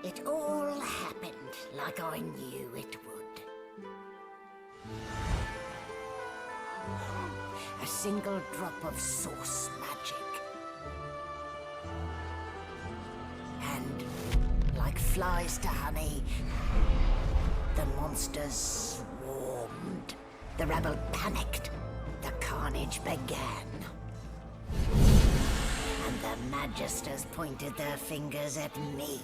It all happened like I knew it would. A single drop of source magic. And, like flies to honey, the monsters swarmed. The rebel panicked. The carnage began. And the Magisters pointed their fingers at me.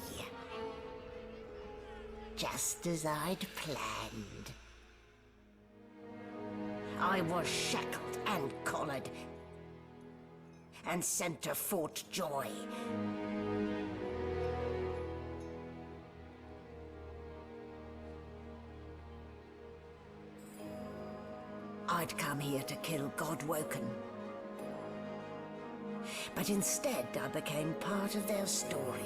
Just as I'd planned. I was shackled and collared, and sent to Fort Joy. I'd come here to kill Godwoken. But instead, I became part of their story.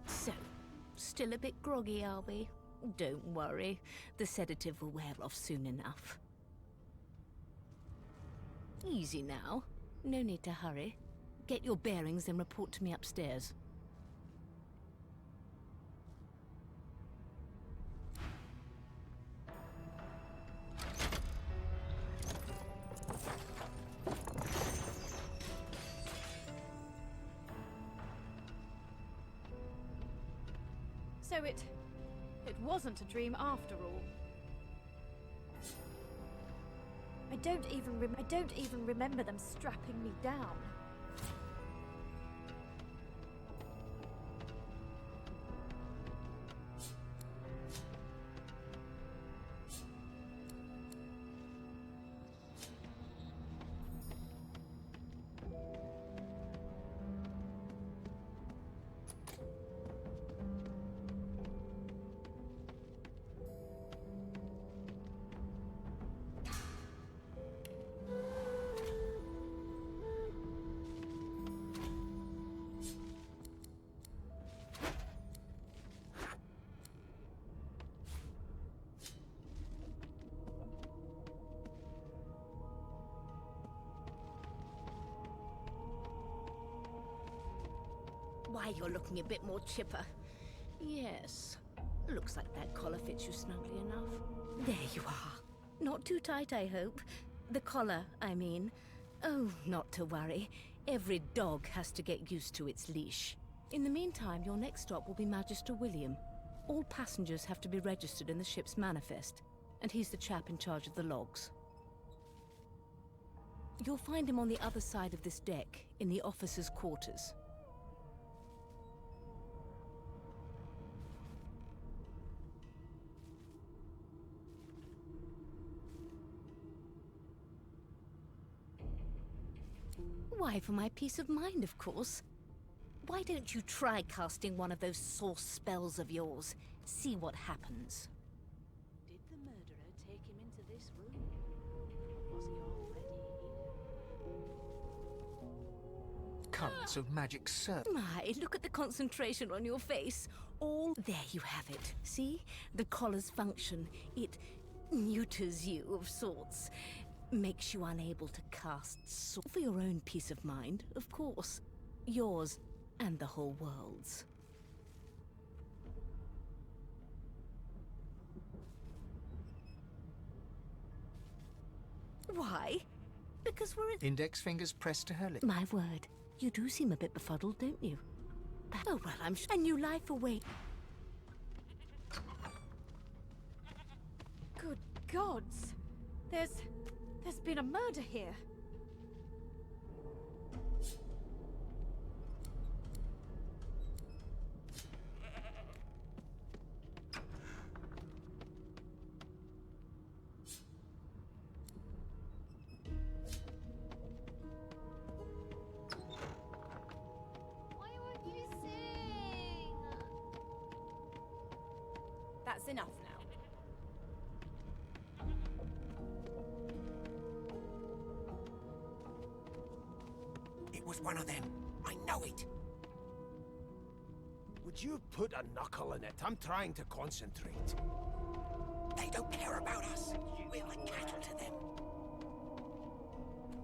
So, still a bit groggy, are we? Don't worry, the sedative will wear off soon enough. Easy now. No need to hurry. Get your bearings and report to me upstairs. So it wasn't a dream after all. I don't even remember them strapping me down. Why, you're looking a bit more chipper. Yes. Looks like that collar fits you snugly enough. There you are. Not too tight, I hope. The collar, I mean. Oh, not to worry. Every dog has to get used to its leash. In the meantime, your next stop will be Magister William. All passengers have to be registered in the ship's manifest, and he's the chap in charge of the logs. You'll find him on the other side of this deck, in the officers' quarters. Why, for my peace of mind, of course. Why don't you try casting one of those source spells of yours? See what happens. Did the murderer take him into this room? Or was he already here? Currents of magic surf. My, look at the concentration on your face. All... There you have it. See? The collar's function. It neuters you, of sorts. Makes you unable to cast for your own peace of mind, of course. Yours and the whole world's. Why? Because we're in... Index fingers pressed to her lips. My word, you do seem a bit befuddled, don't you? Oh, well, I'm sure. A new life away. Good gods! There's been a murder here. Why won't you sing? That's enough now. It was one of them. I know it. Would you put a knuckle in it? I'm trying to concentrate. They don't care about us. We're like cattle to them.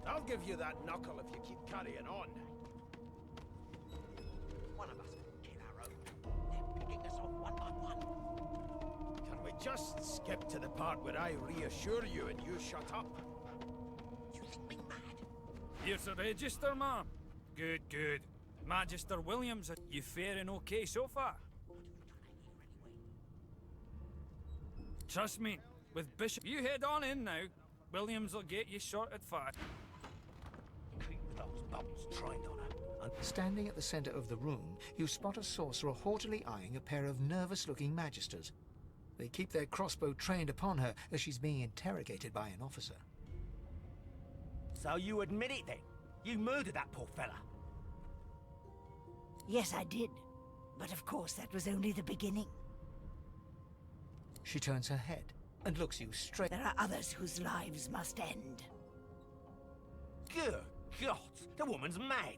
I'll give you that knuckle if you keep carrying on. One of us can kill our own. They're picking us off one by one. Can we just skip to the part where I reassure you and you shut up? You think me mad? Here's the register, ma'am. Good, good. Magister Williams, you faring okay so far? Trust me, with Bishop, you head on in now. Williams will get you sorted fast. Keep those bolts trained on her. Standing at the center of the room, you spot a sorcerer haughtily eyeing a pair of nervous-looking magisters. They keep their crossbow trained upon her as she's being interrogated by an officer. So you admit it then? You murdered that poor fella? Yes, I did. But of course, that was only the beginning. She turns her head and looks you straight. There are others whose lives must end. Good God, the woman's mad.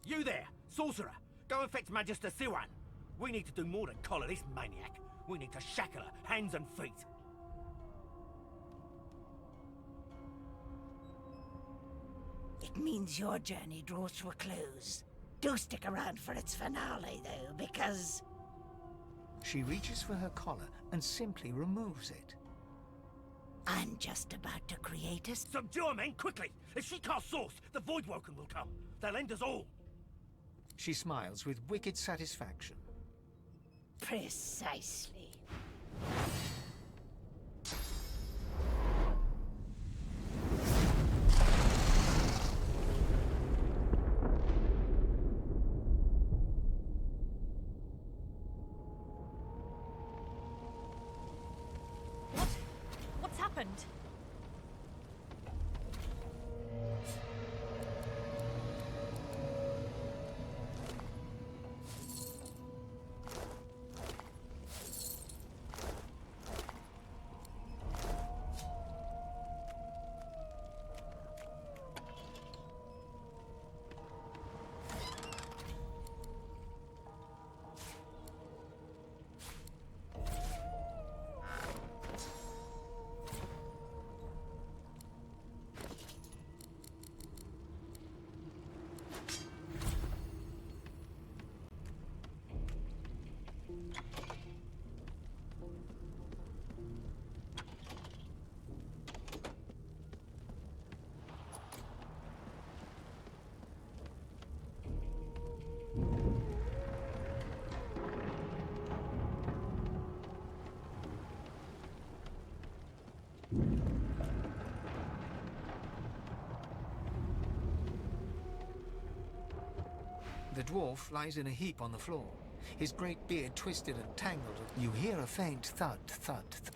You there, sorcerer, go and fetch Magister Siwan. We need to do more than collar this maniac. We need to shackle her, hands and feet. It means your journey draws to a close. Do stick around for its finale, though, because... She reaches for her collar and simply removes it. I'm just about to create a... Subdue her, men, quickly! If she casts source, the Voidwoken will come. They'll end us all. She smiles with wicked satisfaction. Precisely. What's happened? The dwarf lies in a heap on the floor, his great beard twisted and tangled. You hear a faint thud, thud, thud.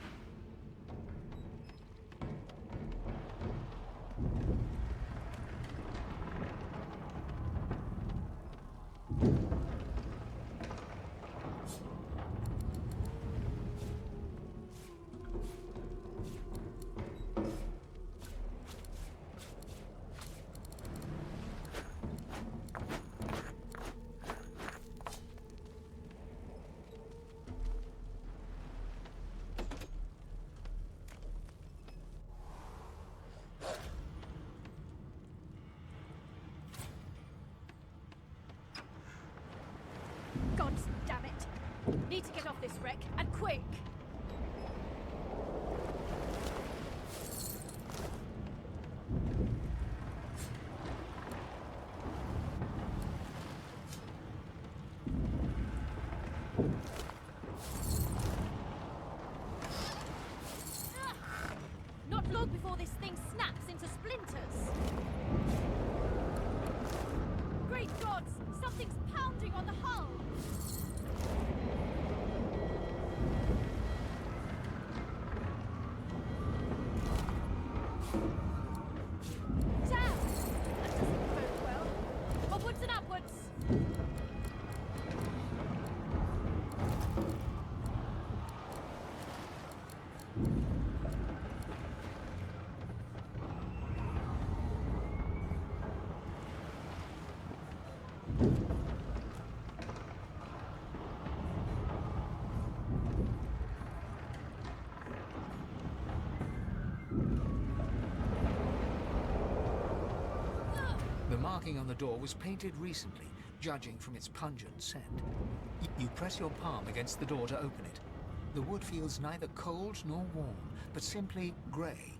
God damn it! Need to get off this wreck, and quick! Not long before this thing snaps into splinters! Great gods! Something's pounding on the hull! The marking on the door was painted recently, judging from its pungent scent. You press your palm against the door to open it. The wood feels neither cold nor warm, but simply grey.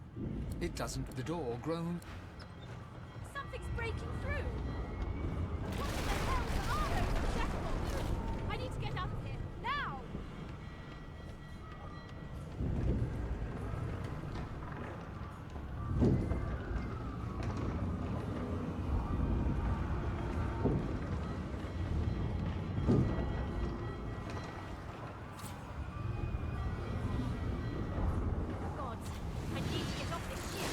It doesn't. The door groan. Something's breaking through! What the hell are those shackles? I need to get out of here, now! Gods, I need to get off this ship!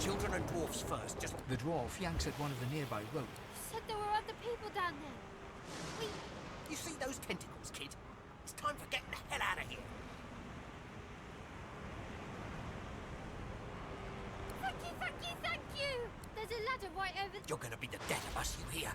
Children and dwarfs first, just... The dwarf yanks at one of the nearby ropes. Said there were other people down there. We... You see those tentacles, kid? It's time for getting the hell out of here. Thank you, thank you, thank you! There's a ladder right over You're gonna be the death of us, you hear?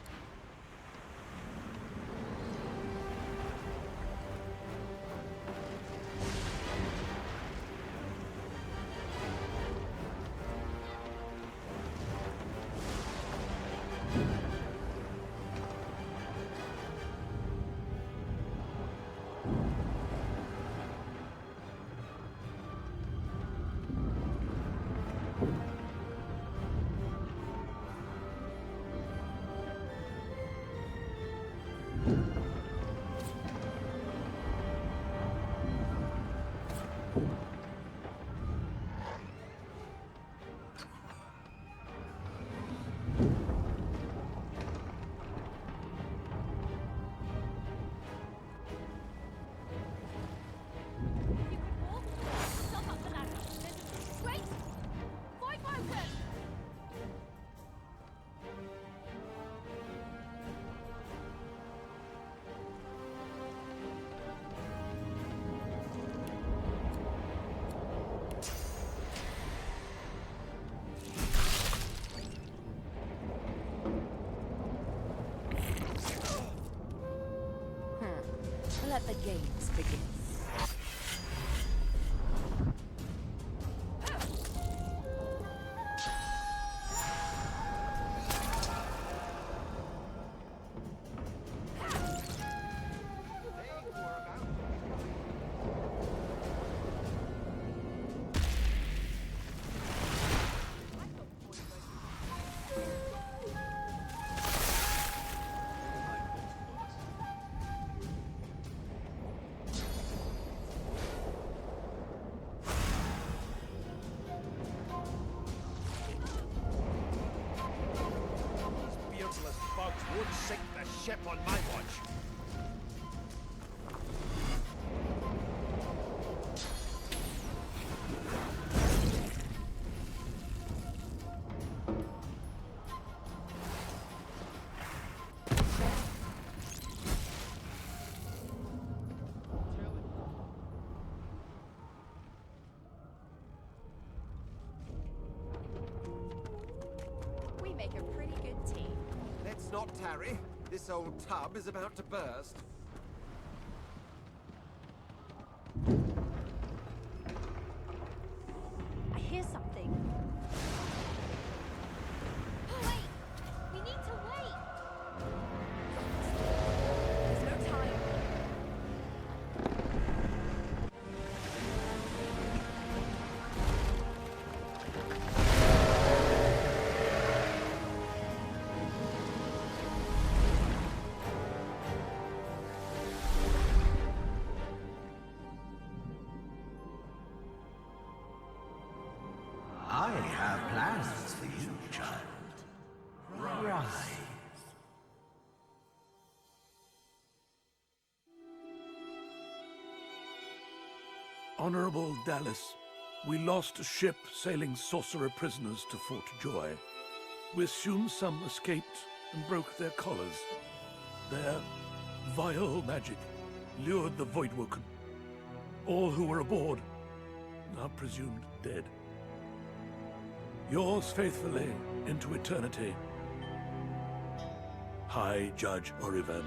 Let the games begin. Won't sink the ship on my watch. We make a pretty good team. Let's not tarry. This old tub is about to burst. I hear something. Wait! We need to wait! There's no time. I have plans for you, child. Rise. Honorable Dallas, we lost a ship sailing sorcerer prisoners to Fort Joy. We assume some escaped and broke their collars. Their vile magic lured the Voidwoken. All who were aboard are presumed dead. Yours faithfully into eternity, High Judge Orivan.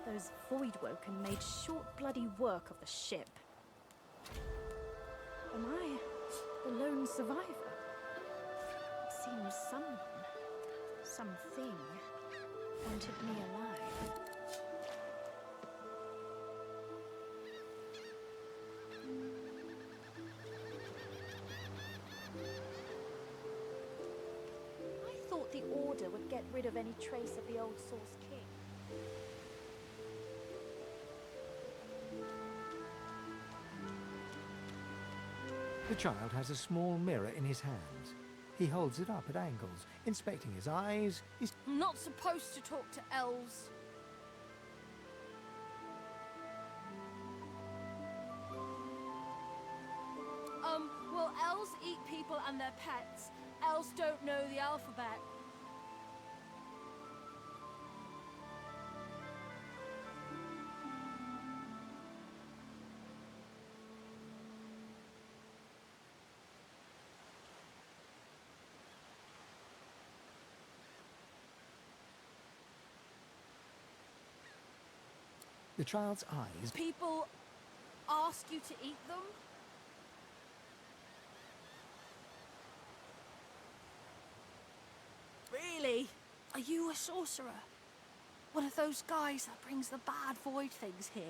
Those Voidwoken made short bloody work of the ship. Am I the lone survivor? It seems someone, something, wanted me alive. I thought the Order would get rid of any trace of the old Source King. The child has a small mirror in his hands. He holds it up at angles, inspecting his eyes, his... I'm not supposed to talk to elves. Well, elves eat people and their pets. Elves don't know the alphabet. The child's eyes... People ask you to eat them? Really? Are you a sorcerer? One of those guys that brings the bad void things here?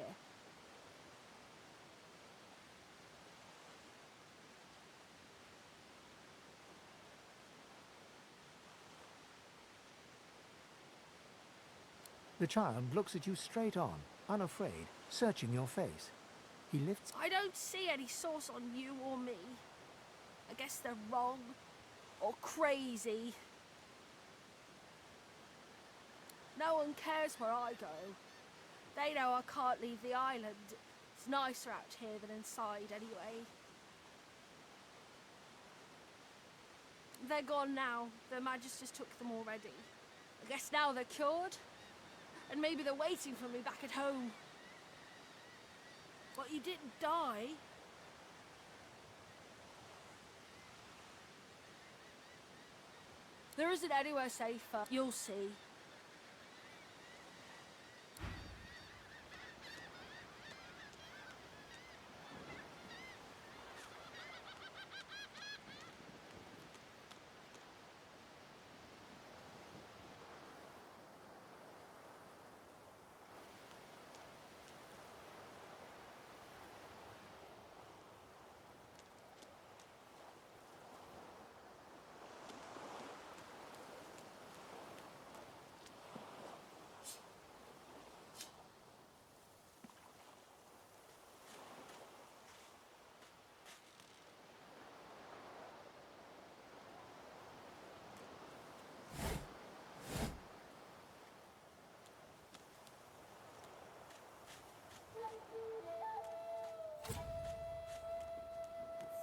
The child looks at you straight on, unafraid, searching your face. He lifts... I don't see any source on you or me. I guess they're wrong. Or crazy. No one cares where I go. They know I can't leave the island. It's nicer out here than inside, anyway. They're gone now. The Magisters took them already. I guess now they're cured. And maybe they're waiting for me back at home. But you didn't die. There isn't anywhere safer. You'll see.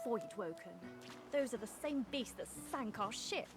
Voidwoken. Those are the same beasts that sank our ship.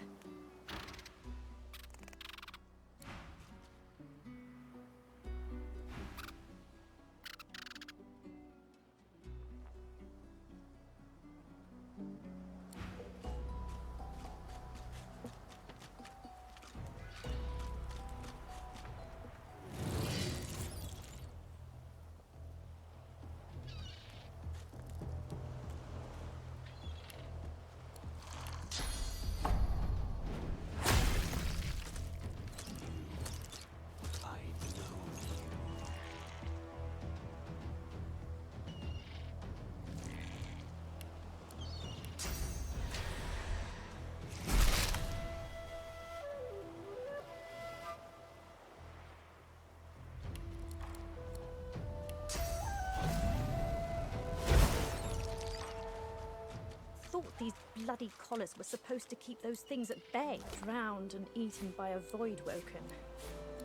thought these bloody collars were supposed to keep those things at bay. Drowned and eaten by a void woken.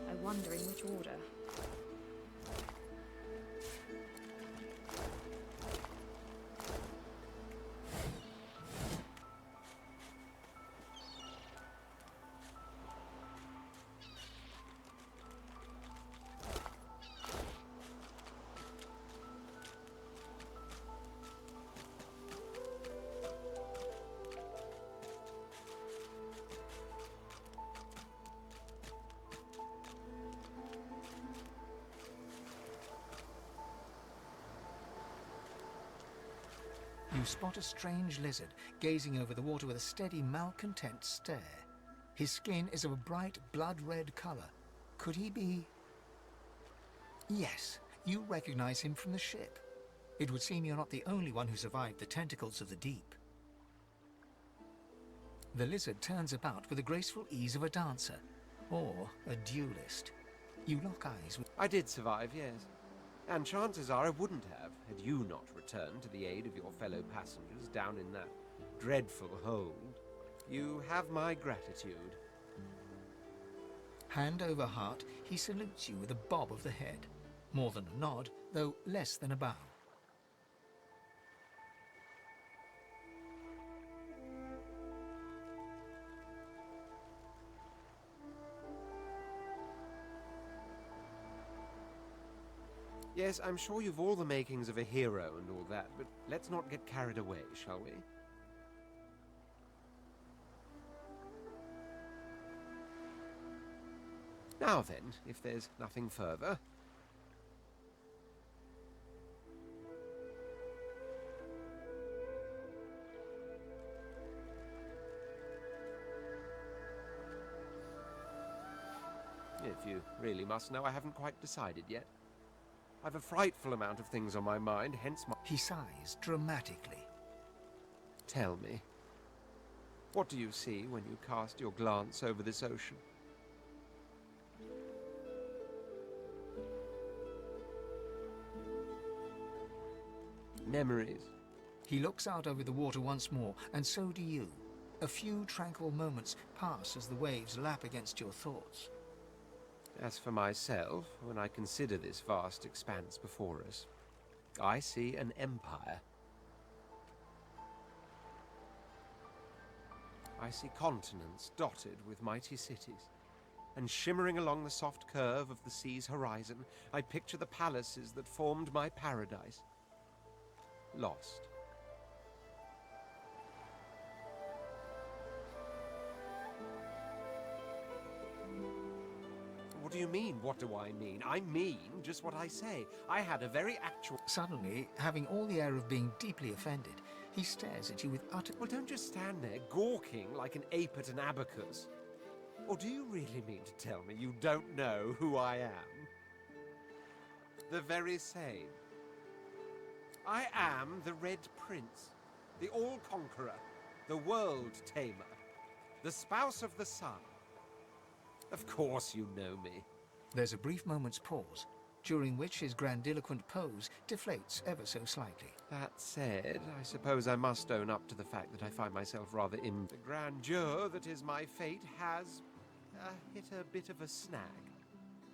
I wonder in which order. You spot a strange lizard gazing over the water with a steady, malcontent stare. His skin is of a bright, blood-red color. Could he be... Yes, you recognize him from the ship. It would seem you're not the only one who survived the tentacles of the deep. The lizard turns about with the graceful ease of a dancer, or a duelist. You lock eyes with... I did survive, yes. And chances are I wouldn't have, had you not returned to the aid of your fellow passengers down in that dreadful hold. You have my gratitude. Hand over heart, he salutes you with a bob of the head. More than a nod, though less than a bow. Yes, I'm sure you've all the makings of a hero and all that, but let's not get carried away, shall we? Now then, if there's nothing further... If you really must know, I haven't quite decided yet. I've a frightful amount of things on my mind, hence my... He sighs dramatically. Tell me, what do you see when you cast your glance over this ocean? Memories. He looks out over the water once more, and so do you. A few tranquil moments pass as the waves lap against your thoughts. As for myself, when I consider this vast expanse before us, I see an empire. I see continents dotted with mighty cities, and shimmering along the soft curve of the sea's horizon, I picture the palaces that formed my paradise. Lost. What do you mean, what do I mean? I mean just what I say. I had a very actual... Suddenly, having all the air of being deeply offended, he stares at you with utter... Well, don't just stand there gawking like an ape at an abacus. Or do you really mean to tell me you don't know who I am? The very same. I am the Red Prince, the All-Conqueror, the World-Tamer, the Spouse of the Sun. Of course you know me. There's a brief moment's pause, during which his grandiloquent pose deflates ever so slightly. That said, I suppose I must own up to the fact that I find myself rather in... The grandeur that is my fate has hit a bit of a snag.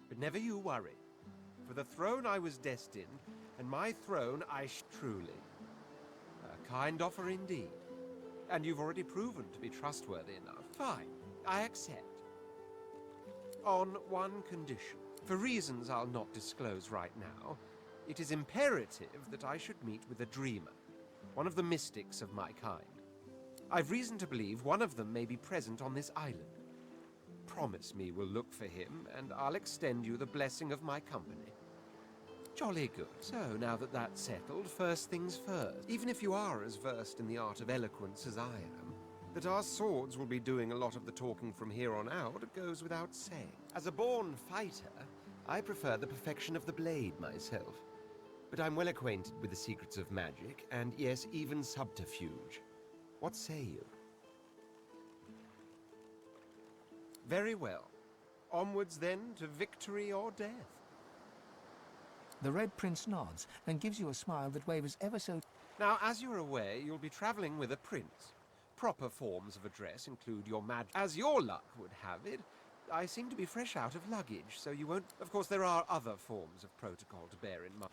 But never you worry. For the throne I was destined, and my throne truly. A kind offer indeed. And you've already proven to be trustworthy enough. Fine, I accept. On one condition. For reasons I'll not disclose right now, it is imperative that I should meet with a dreamer, one of the mystics of my kind. I've reason to believe one of them may be present on this island. Promise me we'll look for him, and I'll extend you the blessing of my company. Jolly good. So, now that that's settled, first things first. Even if you are as versed in the art of eloquence as I am, that our swords will be doing a lot of the talking from here on out goes without saying. As a born fighter, I prefer the perfection of the blade myself. But I'm well acquainted with the secrets of magic, and yes, even subterfuge. What say you? Very well. Onwards then to victory or death. The Red Prince nods and gives you a smile that wavers ever so... Now, as you're aware, you'll be travelling with a prince. Proper forms of address include your as your luck would have it, I seem to be fresh out of luggage, so you won't... Of course, there are other forms of protocol to bear in mind.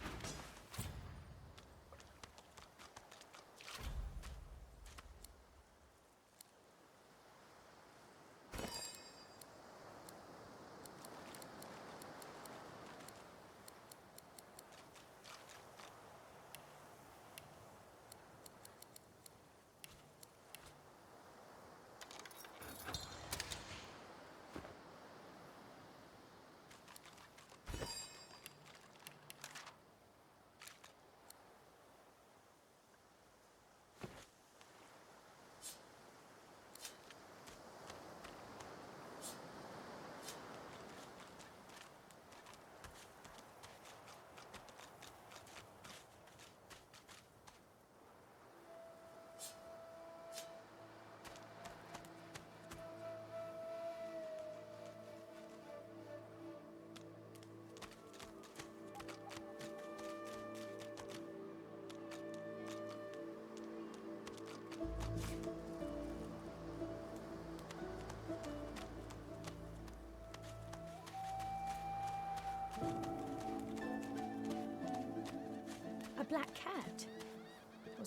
A black cat?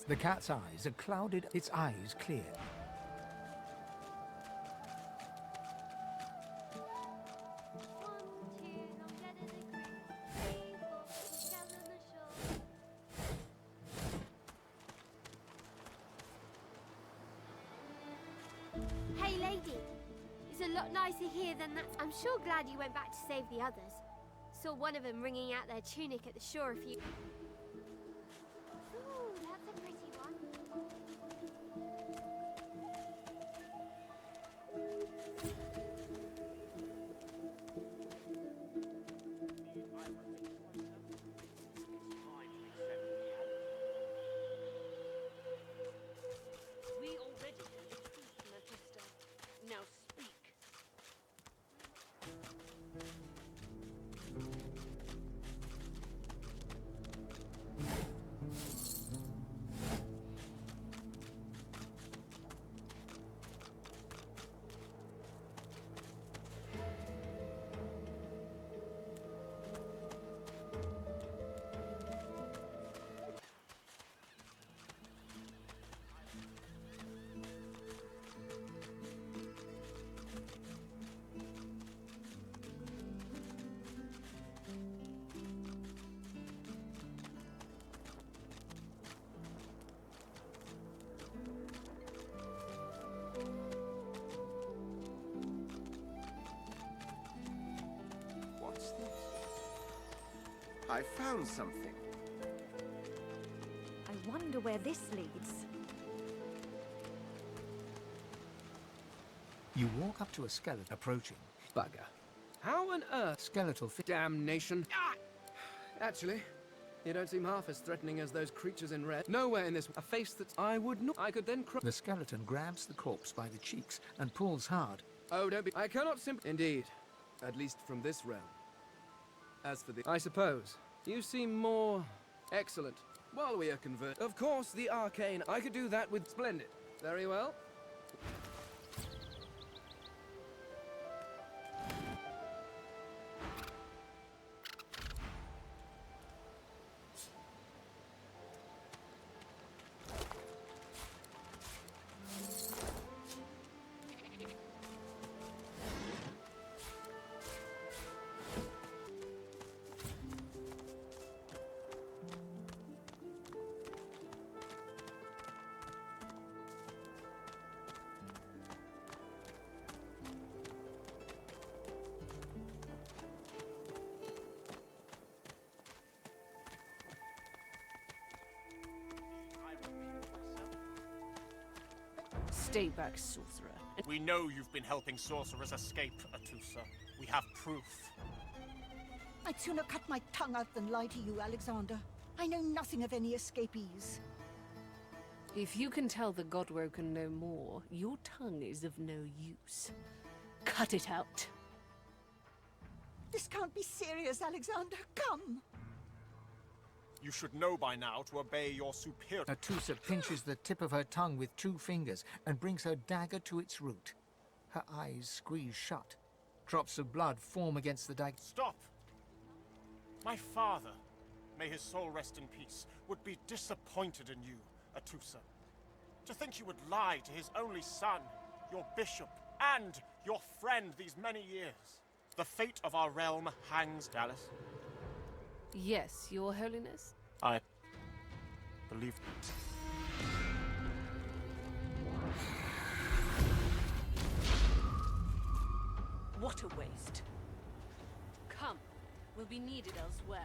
The cat's eyes are clouded, its eyes clear. Hey, lady. It's a lot nicer here than that. I'm sure glad you went back to save the others. Saw one of them wringing out their tunic at the shore a few... Ooh, that's a pretty one. We already know the truth, Magister. Now speak. What's this? I found something. I wonder where this leads. You walk up to a skeleton approaching. Bugger. How on earth? Skeletal Damnation. Ah! Actually, you don't seem half as threatening as those creatures in red. Nowhere in this a face that I would not. I could then cry. The skeleton grabs the corpse by the cheeks and pulls hard. Oh, don't be. I cannot simply. Indeed. At least from this realm. As for the. I suppose. You seem more. Excellent. While we are convert. Of course, the arcane. I could do that with. Splendid. Very well. Stay back, sorcerer. We know you've been helping sorcerers escape, Atusa. We have proof. I'd sooner cut my tongue out than lie to you, Alexander. I know nothing of any escapees. If you can tell the Godwoken no more, your tongue is of no use. Cut it out. This can't be serious, Alexander. Come. You should know by now to obey your superior. Atusa pinches the tip of her tongue with 2 fingers and brings her dagger to its root. Her eyes squeeze shut. Drops of blood form against the dagger. Stop! My father, may his soul rest in peace, would be disappointed in you, Atusa. To think you would lie to his only son, your bishop, and your friend these many years. The fate of our realm hangs, Dallas. Yes, Your Holiness? I believe. What a waste. Come, we'll be needed elsewhere.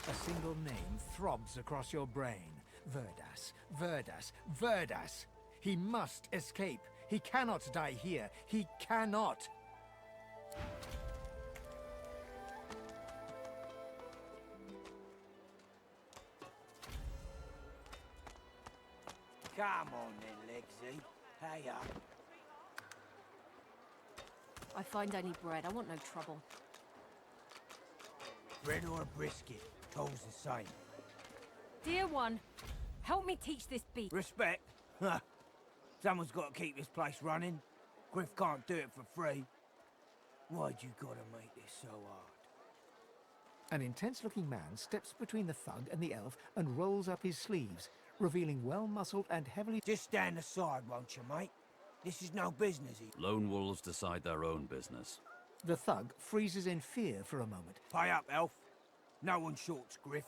A single name throbs across your brain. Verdas, Verdas, Verdas. He must escape. He cannot die here. He cannot. Come on then, Legsy. Hey up. I find any bread. I want no trouble. Bread or a brisket, toll's the same. Dear one, help me teach this beast. Respect? Huh. Someone's got to keep this place running. Griff can't do it for free. Why'd you gotta make this so hard? An intense-looking man steps between the thug and the elf and rolls up his sleeves, revealing well-muscled and heavily... Just stand aside, won't you, mate? This is no business. Lone wolves decide their own business. The thug freezes in fear for a moment. Pay up, elf. No one shorts Griff.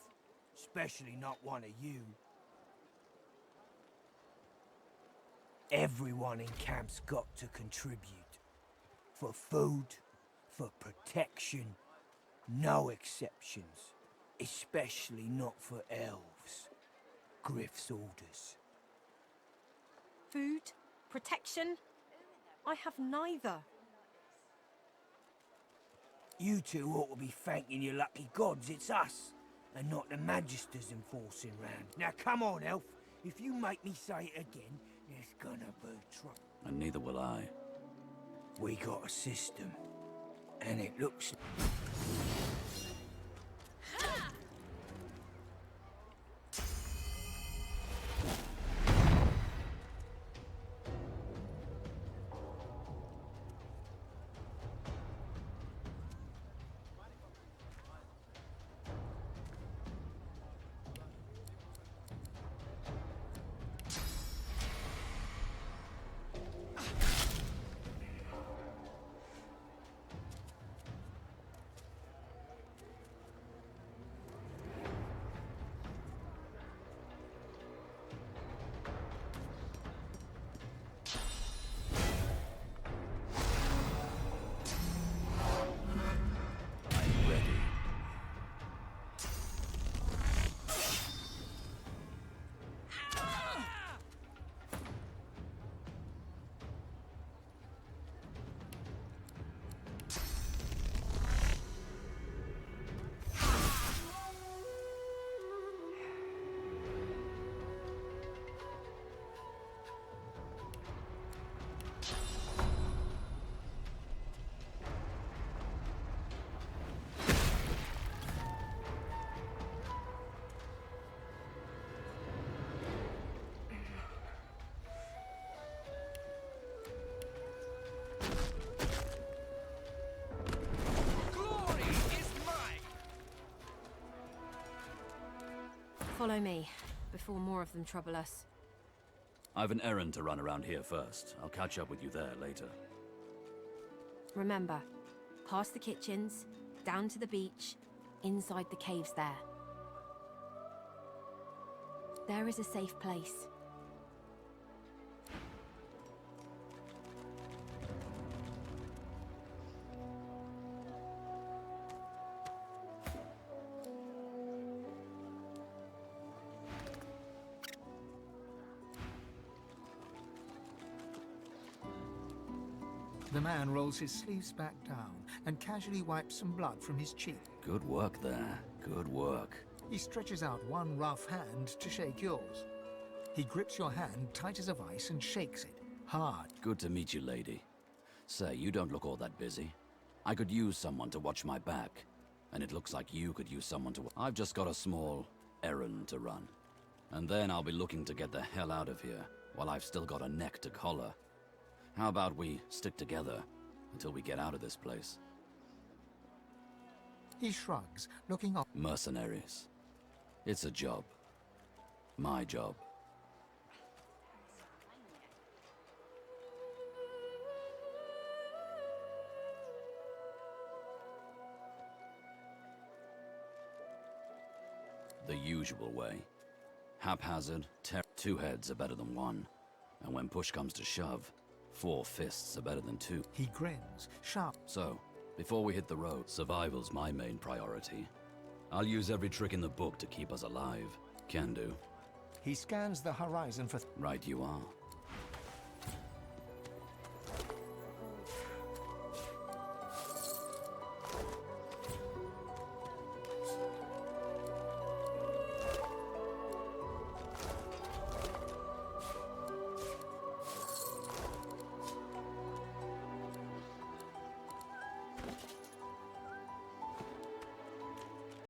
Especially not one of you. Everyone in camp's got to contribute. For food, for protection, no exceptions. Especially not for elves. Griff's orders. Food? Protection? I have neither. You two ought to be thanking your lucky gods it's us, and not the Magisters enforcing round. Now come on, elf. If you make me say it again, there's gonna be trouble. And neither will I. We got a system, and it looks... Follow me, before more of them trouble us. I've an errand to run around here first. I'll catch up with you there later. Remember, past the kitchens, down to the beach, inside the caves there. There is a safe place. The man rolls his sleeves back down and casually wipes some blood from his cheek. Good work there. Good work. He stretches out one rough hand to shake yours. He grips your hand tight as a vice and shakes it, hard. Good to meet you, lady. Say, you don't look all that busy. I could use someone to watch my back, and it looks like you could use someone to... I've just got a small errand to run. And then I'll be looking to get the hell out of here, while I've still got a neck to collar. How about we stick together until we get out of this place? He shrugs, looking up. Mercenaries. It's a job. My job. The usual way. Haphazard, two heads are better than one. And when push comes to shove, 4 fists are better than 2. He grins, sharp. So, before we hit the road, survival's my main priority. I'll use every trick in the book to keep us alive. Can do. He scans the horizon for... Right you are.